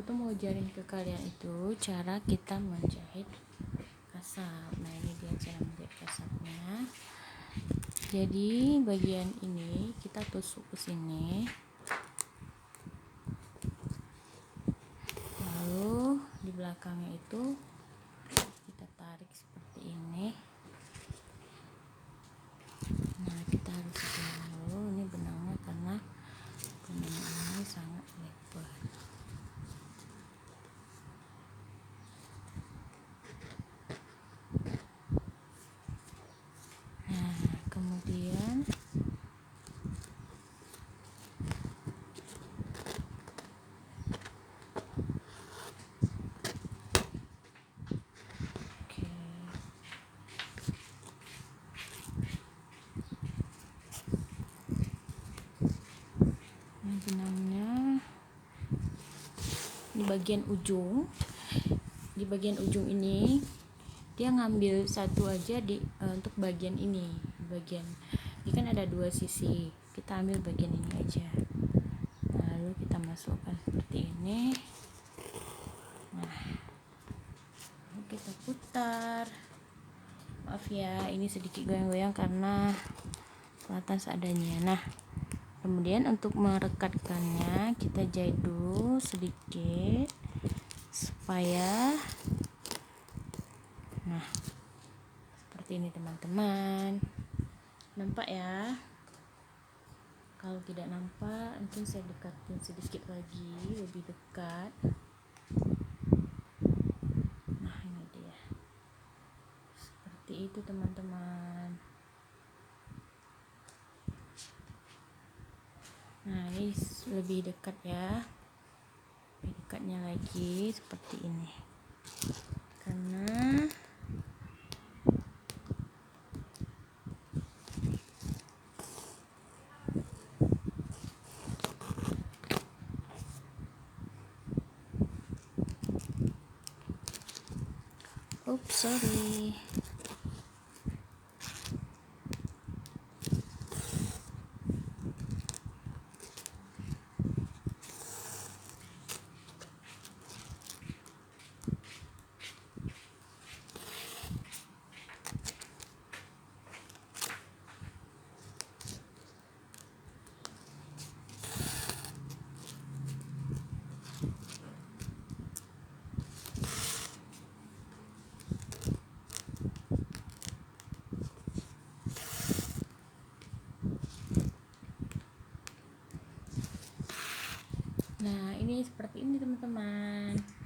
tuh mau ajarin ke kalian itu cara kita menjahit kasab. Nah, ini dia cara menjahit kasabnya. Jadi bagian ini kita tusuk ke sini, lalu di belakangnya itu kita tarik seperti ini. Nah, kita harus hati-hati dulu ini benangnya karena benang ini sangat lebar. Nah, kemudian benangnya di bagian ujung ini dia ngambil satu aja untuk bagian ini. Ini kan ada dua sisi, kita ambil bagian ini aja, lalu kita masukkan seperti ini. Nah, lalu kita putar. Maaf ya, ini sedikit goyang-goyang karena kelihatan seadanya. Nah, kemudian untuk merekatkannya kita jahit dulu sedikit supaya, nah seperti ini teman-teman. Nampak ya? Kalau tidak nampak mungkin saya dekatin sedikit lagi, lebih dekat. Nah, ini dia, seperti itu teman-teman. Nah, ini lebih dekat ya, lebih dekatnya lagi seperti ini, karena sorry. Nah, ini seperti ini teman-teman.